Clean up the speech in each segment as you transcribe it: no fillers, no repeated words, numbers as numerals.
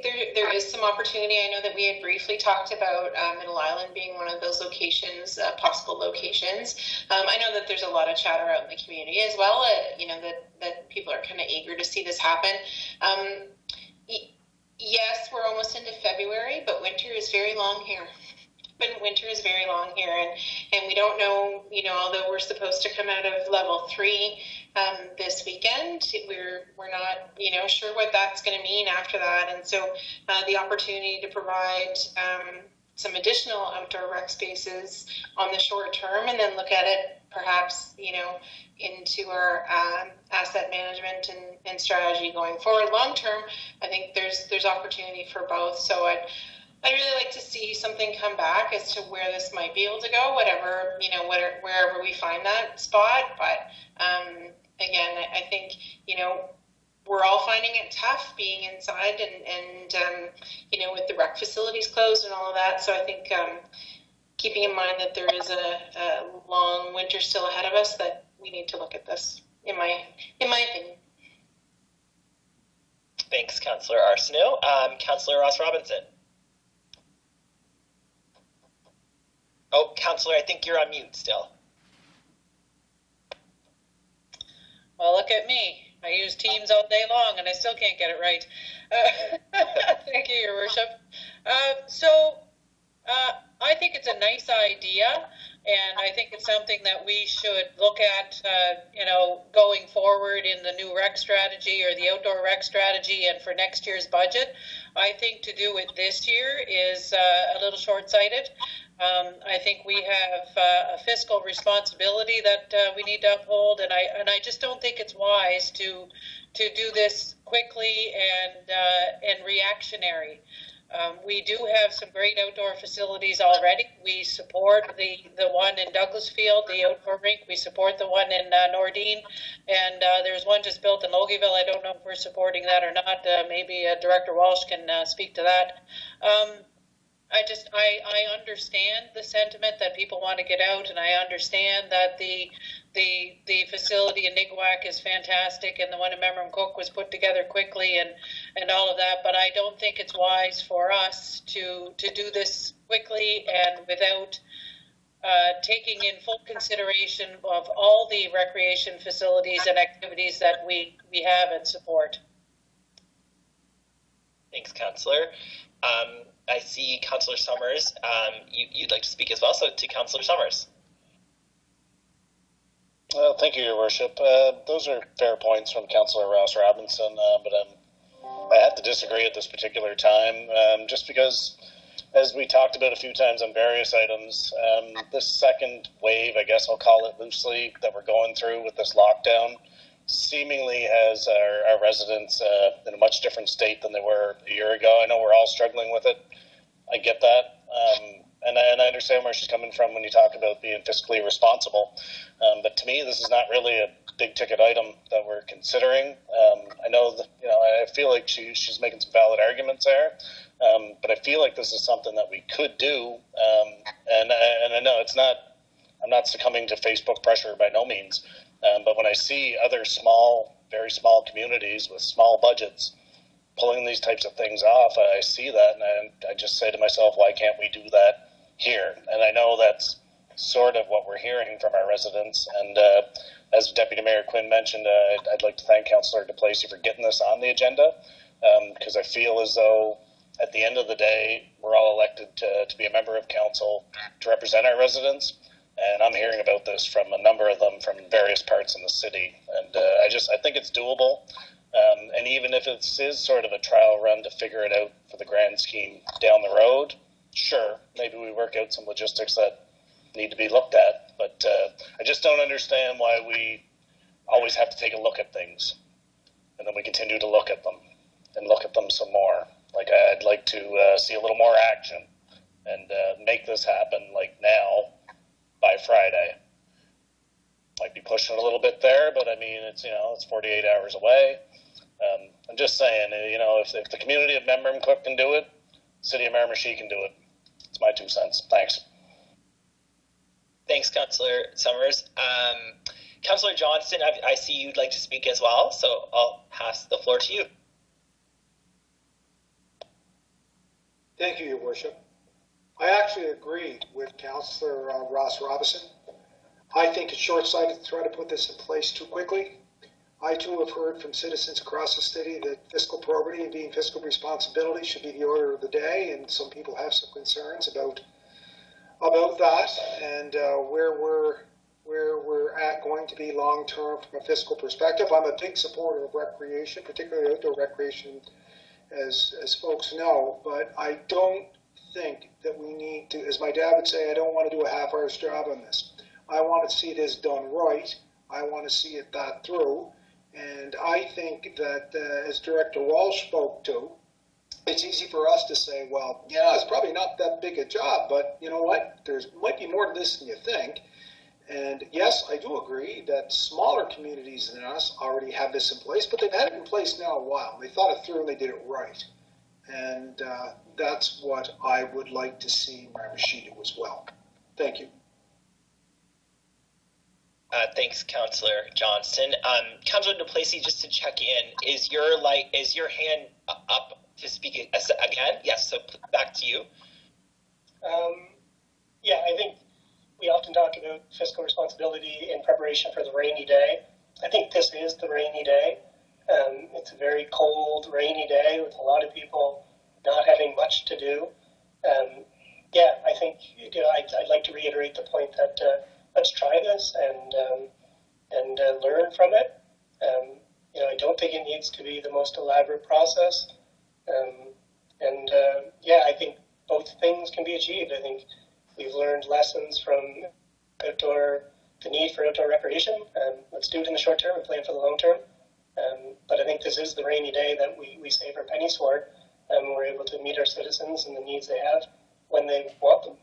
there is some opportunity. I know that we had briefly talked about Middle Island being one of those locations, possible locations. I know that there's a lot of chatter out in the community as well. You know, that people are kind of eager to see this happen. Yes, we're almost into February, but winter is very long here. Winter is very long here, and we don't know, you know, although we're supposed to come out of level 3 this weekend, we're not, you know, sure what that's going to mean after that. And so the opportunity to provide some additional outdoor rec spaces on the short term, and then look at it perhaps, you know, into our asset management and strategy going forward long term, I think there's opportunity for both. So I'd really like to see something come back as to where this might be able to go, whatever, you know, wherever we find that spot. But again, I think, you know, we're all finding it tough being inside and you know, with the rec facilities closed and all of that. So I think keeping in mind that there is a long winter still ahead of us, that we need to look at this, in my opinion. Thanks, Councillor Arsenault. Councillor Ross Robinson. Oh, Councillor, I think you're on mute still. Well, look at me. I use Teams all day long, and I still can't get it right. Thank you, Your Worship. I think it's a nice idea, and I think it's something that we should look at, you know, going forward in the new rec strategy or the outdoor rec strategy and for next year's budget. I think to do it this year is a little short-sighted. I think we have a fiscal responsibility that we need to uphold, and I just don't think it's wise to do this quickly and reactionary. We do have some great outdoor facilities already. We support the one in Douglasfield, the outdoor rink. We support the one in Nordine, and there's one just built in Logieville. I don't know if we're supporting that or not. Maybe Director Walsh can speak to that. I understand the sentiment that people want to get out, and I understand that the facility in Niguac is fantastic, and the one in Memram Cook was put together quickly, and all of that. But I don't think it's wise for us to do this quickly and without taking in full consideration of all the recreation facilities and activities that we have and support. Thanks, Councillor. I see Councillor Summers. You'd like to speak as well, so to Councillor Summers. Well, thank you, Your Worship. Those are fair points from Councillor Ross Robinson, but I have to disagree at this particular time, just because, as we talked about a few times on various items, this second wave, I guess I'll call it loosely, that we're going through with this lockdown, seemingly has our residents in a much different state than they were a year ago. I know we're all struggling with it. I get that. And I understand where she's coming from when you talk about being fiscally responsible. But to me, this is not really a big ticket item that we're considering. I know that, you know, I feel like she's making some valid arguments there. But I feel like this is something that we could do. And I know it's not, I'm not succumbing to Facebook pressure by no means. But when I see other small, very small communities with small budgets pulling these types of things off, I see that, and I just say to myself, why can't we do that here? And I know that's sort of what we're hearing from our residents. And as Deputy Mayor Quinn mentioned, I'd like to thank Councillor DePlacy for getting this on the agenda, because I feel as though at the end of the day, we're all elected to be a member of council to represent our residents. And I'm hearing about this from a number of them from various parts in the city. And I think it's doable. And even if it is sort of a trial run to figure it out for the grand scheme down the road, sure, maybe we work out some logistics that need to be looked at. But I just don't understand why we always have to take a look at things. And then we continue to look at them and look at them some more. Like, I'd like to see a little more action and make this happen, like, now by Friday. Might be pushing a little bit there, but I mean, it's, you know, it's 48 hours away. I'm just saying, you know, if the community of Memram Cook can do it, City of Miramichi can do it. It's my 2 cents. Thanks. Thanks, Councillor Summers. Councillor Johnston, I see you'd like to speak as well, so I'll pass the floor to you. Thank you, Your Worship. I actually agree with Councillor Ross Robinson. I think it's short-sighted to try to put this in place too quickly. I too have heard from citizens across the city that fiscal probity and being fiscal responsibility should be the order of the day, and some people have some concerns about that and where we're at going to be long-term from a fiscal perspective. I'm a big supporter of recreation, particularly outdoor recreation, as folks know, but I don't think that we need to, as my dad would say, I don't want to do a half-arsed job on this. I want to see this done right. I want to see it thought through. And I think that, as Director Walsh spoke to, it's easy for us to say, well, yeah, it's probably not that big a job, but you know what? There's might be more to this than you think. And yes, I do agree that smaller communities than us already have this in place, but they've had it in place now a while. They thought it through and they did it right. And that's what I would like to see Miramichi do as well. Thank you. Thanks, Councillor Johnston. Councillor Duplessis, just to check in, is your hand up to speak again? Yes, so back to you. Yeah, I think we often talk about fiscal responsibility in preparation for the rainy day. I think this is the rainy day. It's a very cold, rainy day with a lot of people not having much to do. Yeah, I think I'd like to reiterate the point that let's try this and learn from it. I don't think it needs to be the most elaborate process. Yeah, I think both things can be achieved. I think we've learned lessons from the need for outdoor recreation. Let's do it in the short term and plan for the long term. But I think this is the rainy day that we save our pennies for, and we're able to meet our citizens and the needs they have when they want them.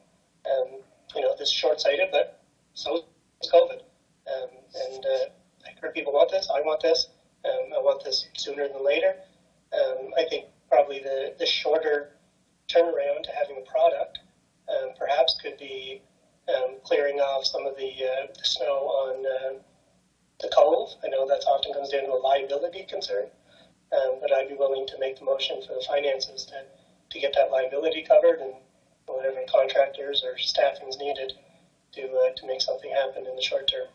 This is short-sighted, but so is COVID. I heard people want this. I want this. I want this sooner than later. I think probably the shorter turnaround to having a product perhaps could be clearing off some of the snow on the cove. I know that often comes down to a liability concern, but I'd be willing to make the motion for the finances to get that liability covered and whatever contractors or staffing is needed to make something happen in the short term.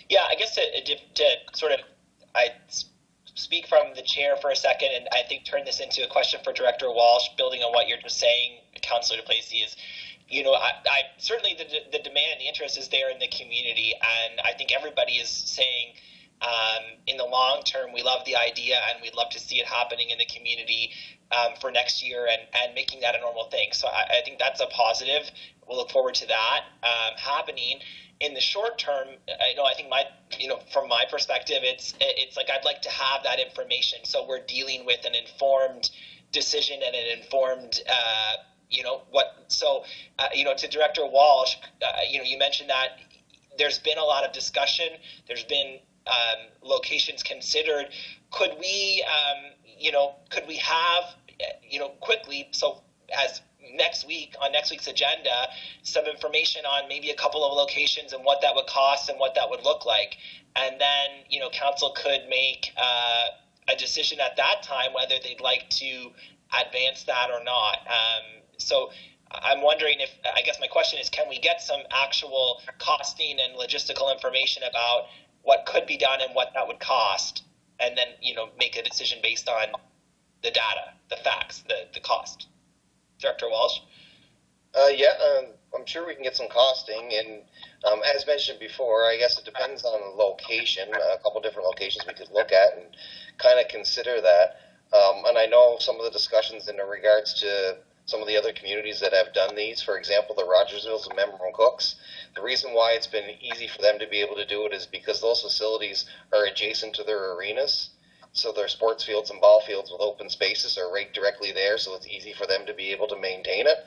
Yeah, I guess to sort of, I speak from the chair for a second, and I think turn this into a question for Director Walsh, building on what you're just saying, Councillor Duplessis, is, I certainly the demand, the interest is there in the community, and I think everybody is saying, in the long term, we love the idea and we'd love to see it happening in the community for next year and making that a normal thing. So I think that's a positive. We'll look forward to that happening. In the short term, I think from my perspective, it's like I'd like to have that information. So we're dealing with an informed decision and an informed, to Director Walsh, you mentioned that there's been a lot of discussion. There's been locations considered. Could we have, quickly, so as next week's agenda, some information on maybe a couple of locations and what that would cost and what that would look like. And then, council could make a decision at that time whether they'd like to advance that or not. So I'm wondering if, I guess my question is, can we get some actual costing and logistical information about what could be done and what that would cost, and then, make a decision based on the data, the facts, the cost. Director Walsh? I'm sure we can get some costing, and as mentioned before, I guess it depends on the location. A couple different locations we could look at and kind of consider that. And I know some of the discussions in regards to some of the other communities that have done these, for example, the Rogersvilles and Memram Cooks. The reason why it's been easy for them to be able to do it is because those facilities are adjacent to their arenas. So their sports fields and ball fields with open spaces are right directly there, so it's easy for them to be able to maintain it.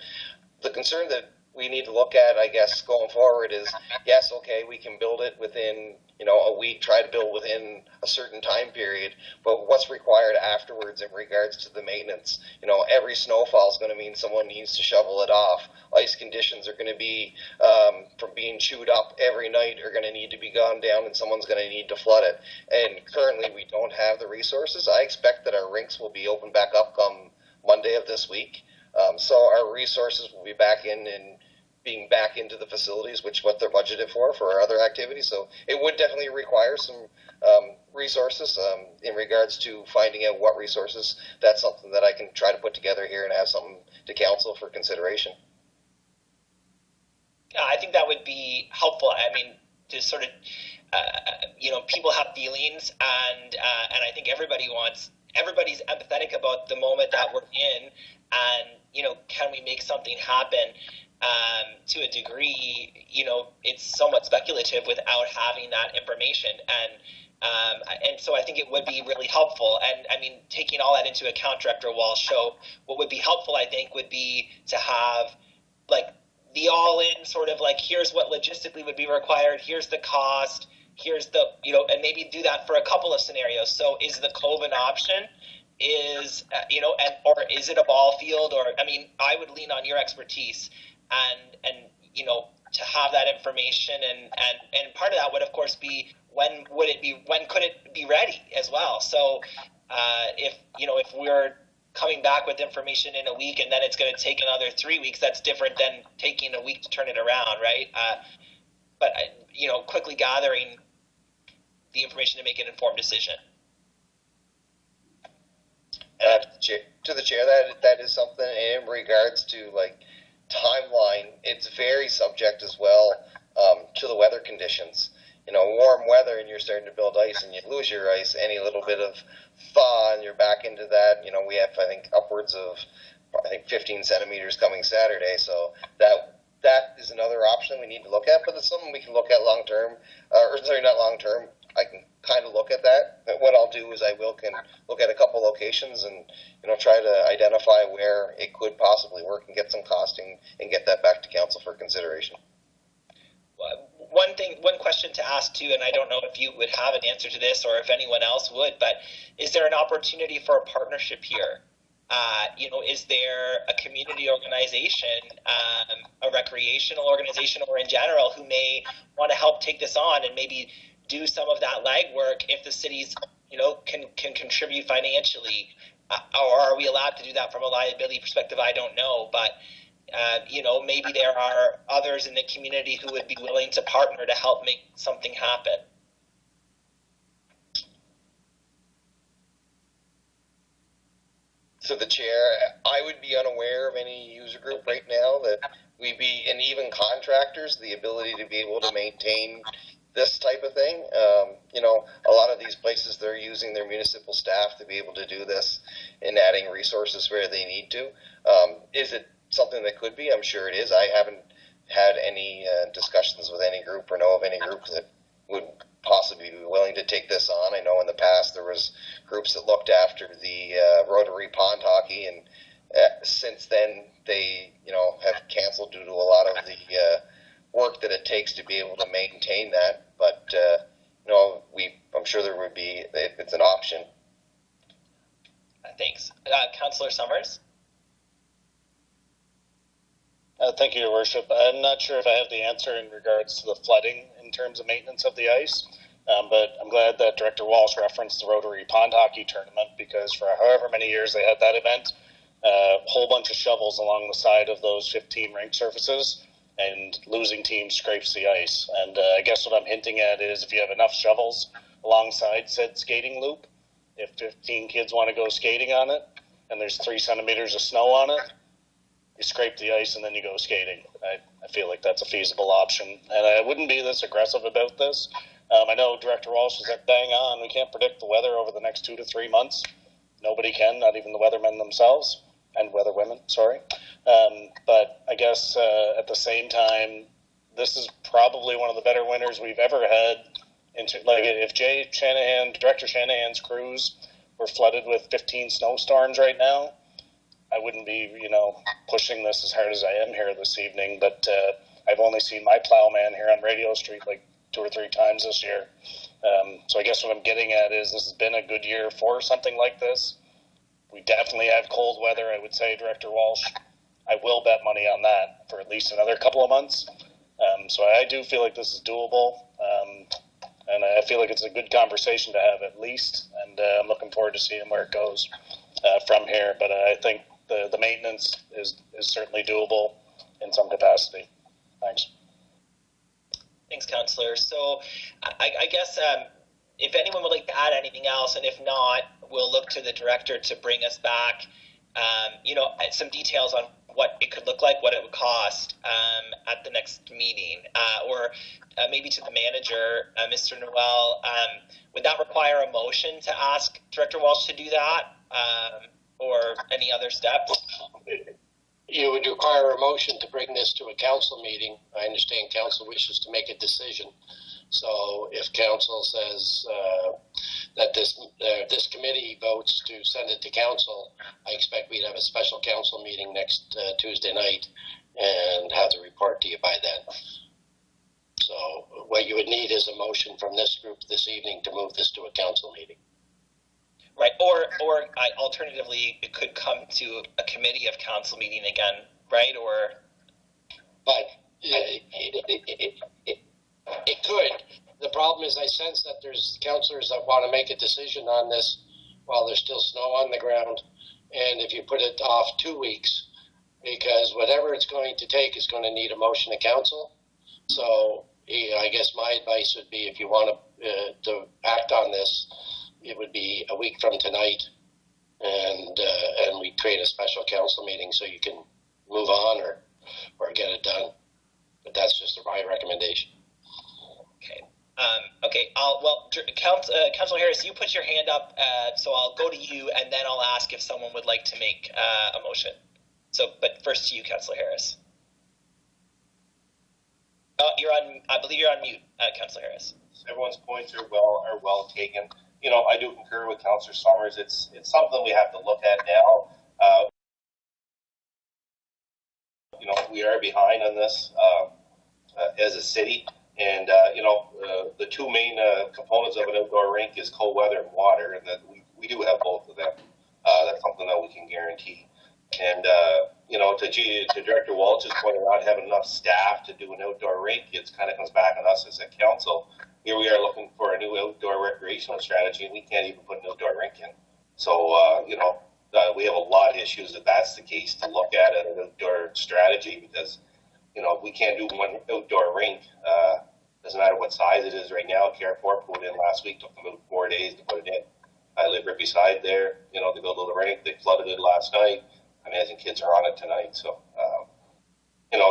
The concern that we need to look at, I guess, going forward is, yes, okay, we can build it within, a week, try to build within a certain time period, but what's required afterwards in regards to the maintenance? Every snowfall is going to mean someone needs to shovel it off. Ice conditions are going to be, from being chewed up every night, are going to need to be gone down, and someone's going to need to flood it. And currently we don't have the resources. I expect that our rinks will be opened back up come Monday of this week. So our resources will be back in and being back into the facilities, which what they're budgeted for our other activities. So it would definitely require some resources in regards to finding out what resources. That's something that I can try to put together here and have something to council for consideration. I think that would be helpful. I mean, to sort of, people have feelings, and I think everybody's empathetic about the moment that we're in, and can we make something happen? To a degree, it's somewhat speculative without having that information, and so I think it would be really helpful. And I mean, taking all that into account, Director Walsh, so what would be helpful, I think, would be to have like the all-in sort of like, here's what logistically would be required, here's the cost, here's the, and maybe do that for a couple of scenarios. So is the Cove an option? Is, or is it a ball field? Or, I mean, I would lean on your expertise and to have that information. And part of that would, of course, be when could it be ready as well? So if we're coming back with information in a week and then it's going to take another 3 weeks, that's different than taking a week to turn it around, right? But quickly gathering the information to make an informed decision. To the chair, that is something in regards to like timeline. It's very subject as well to the weather conditions. Warm weather and you're starting to build ice and you lose your ice. Any little bit of thaw and you're back into that. We have, I think, upwards of 15 centimeters coming Saturday. So that is another option we need to look at, but it's something we can look at long term. Not long term. I can kind of look at that. But what I'll do is I can look at a couple locations and try to identify where it could possibly work and get some costing and get that back to council for consideration. One question to ask too, and I don't know if you would have an answer to this or if anyone else would, but is there an opportunity for a partnership here? Is there a community organization, a recreational organization, or in general, who may want to help take this on and maybe do some of that legwork if the cities, can contribute financially? Or are we allowed to do that from a liability perspective? I don't know, but maybe there are others in the community who would be willing to partner to help make something happen. So the chair, I would be unaware of any user group right now that we'd be, and even contractors, the ability to be able to maintain this type of thing. A lot of these places, they're using their municipal staff to be able to do this and adding resources where they need to. Is it something that could be? I'm sure it is. I haven't had any discussions with any group or know of any group that would possibly be willing to take this on. I know in the past there was groups that looked after the Rotary Pond Hockey, and since then they have canceled due to a lot of the work that it takes to be able to maintain that. But I'm sure there would be, it's an option. Thanks. Councillor Summers? Thank you, Your Worship. I'm not sure if I have the answer in regards to the flooding in terms of maintenance of the ice, but I'm glad that Director Walsh referenced the Rotary Pond Hockey Tournament, because for however many years they had that event, a whole bunch of shovels along the side of those 15 rink surfaces, and losing teams scrapes the ice. And I guess what I'm hinting at is if you have enough shovels alongside said skating loop, if 15 kids want to go skating on it, and there's 3 centimeters of snow on it, you scrape the ice and then you go skating. I feel like that's a feasible option. And I wouldn't be this aggressive about this. I know Director Walsh is bang on. We can't predict the weather over the next 2 to 3 months. Nobody can, not even the weathermen themselves. And weatherwomen, sorry. But I guess at the same time, this is probably one of the better winters we've ever had. If Director Shanahan's crews were flooded with 15 snowstorms right now, I wouldn't be, pushing this as hard as I am here this evening. But I've only seen my plowman here on Radio Street like 2 or 3 times this year. So I guess what I'm getting at is this has been a good year for something like this. We definitely have cold weather, I would say, Director Walsh. I will bet money on that for at least another couple of months. So I do feel like this is doable. And I feel like it's a good conversation to have at least. And I'm looking forward to seeing where it goes from here. But I think the maintenance is certainly doable in some capacity. Thanks. Thanks, Councillor. So I guess if anyone would like to add anything else, and if not, we'll look to the director to bring us back, some details on what it could look like, what it would cost at the next meeting, or maybe to the manager, Mr. Noel. Would that require a motion to ask Director Walsh to do that, or any other steps? You would require a motion to bring this to a council meeting. I understand council wishes to make a decision. So if council says that this committee votes to send it to council, I expect we'd have a special council meeting next Tuesday night and have the report to you by then. So what you would need is a motion from this group this evening to move this to a council meeting. Right, or alternatively, it could come to a committee of council meeting again, right? Or, but it could. The problem is, I sense that there's councillors that want to make a decision on this while there's still snow on the ground, and if you put it off 2 weeks, because whatever it's going to take is going to need a motion to council. So, I guess my advice would be, if you want to act on this, it would be a week from tonight, and we create a special council meeting so you can move on or get it done. But that's just my recommendation. Okay. Okay. Councillor Harris, you put your hand up, so I'll go to you, and then I'll ask if someone would like to make a motion. So, but first to you, Councillor Harris. I believe you're on mute, Councillor Harris. Everyone's points are well taken. I do concur with Councillor Summers. It's something we have to look at now. We are behind on this as a city, and the two main components of an outdoor rink is cold weather and water, and that we do have both of them. That's something that we can guarantee. And to Director Walsh's point about having enough staff to do an outdoor rink, it kind of comes back on us as a council. Here we are looking for a new outdoor recreational strategy, and we can't even put an outdoor rink in. So, we have a lot of issues if that's the case to look at an outdoor strategy, because, we can't do one outdoor rink. Doesn't matter what size it is right now. Careport put it in last week, took them about 4 days to put it in. I live right beside there. They built a little rink. They flooded it last night. I mean, I think kids are on it tonight. So,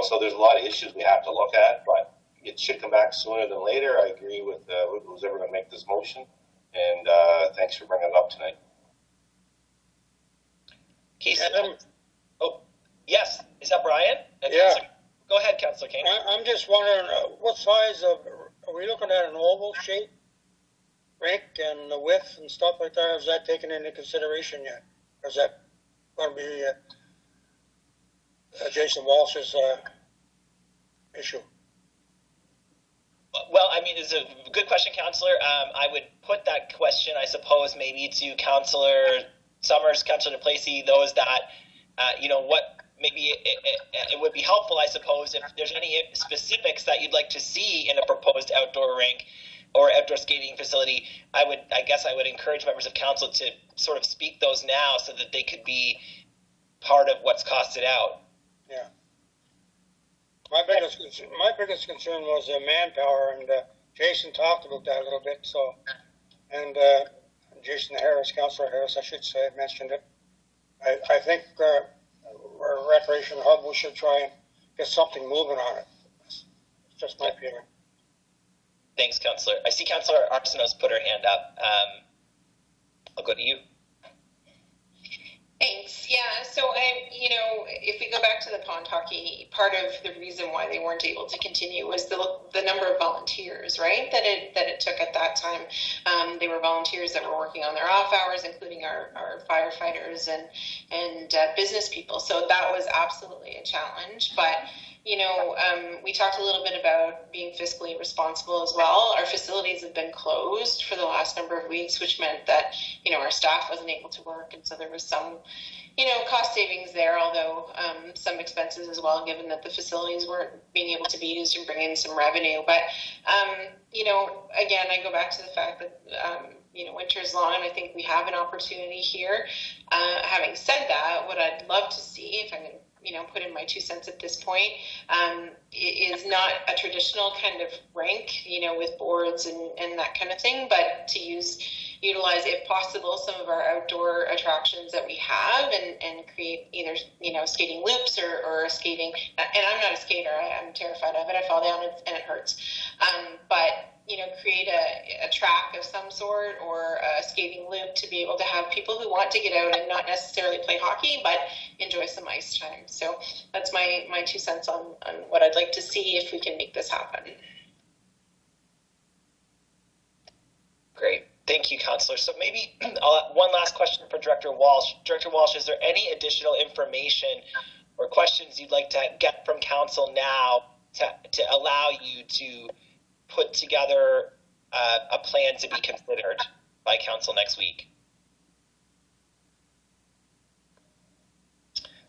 so there's a lot of issues we have to look at, but it should come back sooner than later. I agree with who's ever going to make this motion, and thanks for bringing it up tonight. Keith, yes, is that Brian? Yeah. Go ahead, Councillor King. I'm just wondering, what size are we looking at? An oval shape rink and the width and stuff like that? Is that taken into consideration yet? Or is that going to be Jason Walsh's issue? Well, I mean, it's a good question, Councillor. I would put that question, I suppose, maybe to Councillor Summers, Councillor Duplessis, those that, maybe it would be helpful, I suppose, if there's any specifics that you'd like to see in a proposed outdoor rink or outdoor skating facility. I guess I would encourage members of council to sort of speak those now so that they could be part of what's costed out. Yeah. My biggest concern was manpower, and Jason talked about that a little bit. So, and Jason Harris, Councillor Harris, I should say, mentioned it. I think our recreation hub, we should try and get something moving on it. It's just my feeling. Thanks, Councillor. I see Councillor Arsenault's put her hand up. I'll go to you. Thanks. Yeah. So if we go back to the pond hockey, part of the reason why they weren't able to continue was the number of volunteers, right? That it took at that time. They were volunteers that were working on their off hours, including our firefighters and business people. So that was absolutely a challenge. But we talked a little bit about being fiscally responsible as well. Our facilities have been closed for the last number of weeks, which meant that, our staff wasn't able to work. And so there was some, cost savings there, although some expenses as well, given that the facilities weren't being able to be used and bring in some revenue. But, again, I go back to the fact that winter is long, and I think we have an opportunity here. Having said that, what I'd love to see, if I can, put in my 2 cents at this point, is not a traditional kind of rank, with boards and that kind of thing, but to utilize, if possible, some of our outdoor attractions that we have and create either, skating loops or skating. And I'm not a skater. I'm terrified of it. I fall down and it hurts. But create a track of some sort or a skating loop to be able to have people who want to get out and not necessarily play hockey, but enjoy some ice time. So that's my 2 cents on what I'd like to see if we can make this happen. Great. Thank you, Councillor. So maybe one last question for Director Walsh. Director Walsh, is there any additional information or questions you'd like to get from Council now to allow you to put together a plan to be considered by Council next week?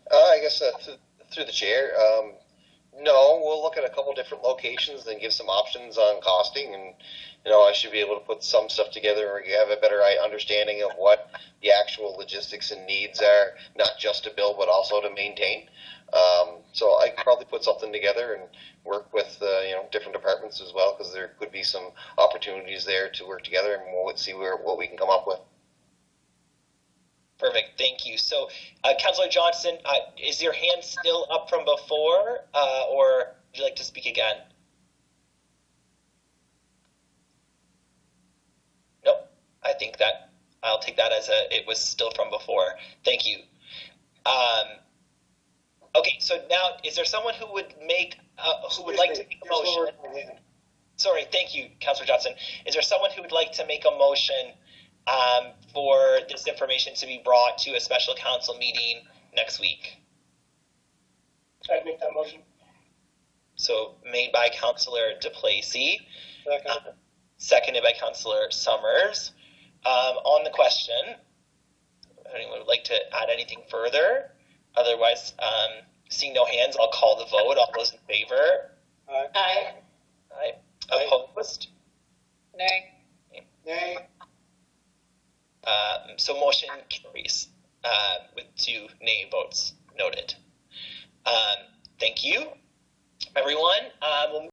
I guess through the chair, no, we'll look at a couple different locations and give some options on costing, and I should be able to put some stuff together or have a better understanding of what the actual logistics and needs are, not just to build but also to maintain. So I could probably put something together and work with different departments as well, because there could be some opportunities there to work together, and we'll see what we can come up with. Perfect. Thank you. So, Councillor Johnson, is your hand still up from before, or would you like to speak again? Nope. I think that I'll take that as it was still from before. Thank you. Okay. So now, is there someone who would like to make a motion? Sorry. Thank you, Councillor Johnson. Is there someone who would like to make a motion for this information to be brought to a special council meeting next week? I'd make that motion. So made by Councillor DePlacy, Second. seconded by Councillor Summers. On the question, anyone would like to add anything further? Otherwise, seeing no hands, I'll call the vote. All those in favor? Aye. Aye. Aye. Opposed? Nay. Nay. So motion carries with 2 nay votes noted. Thank you, everyone. We'll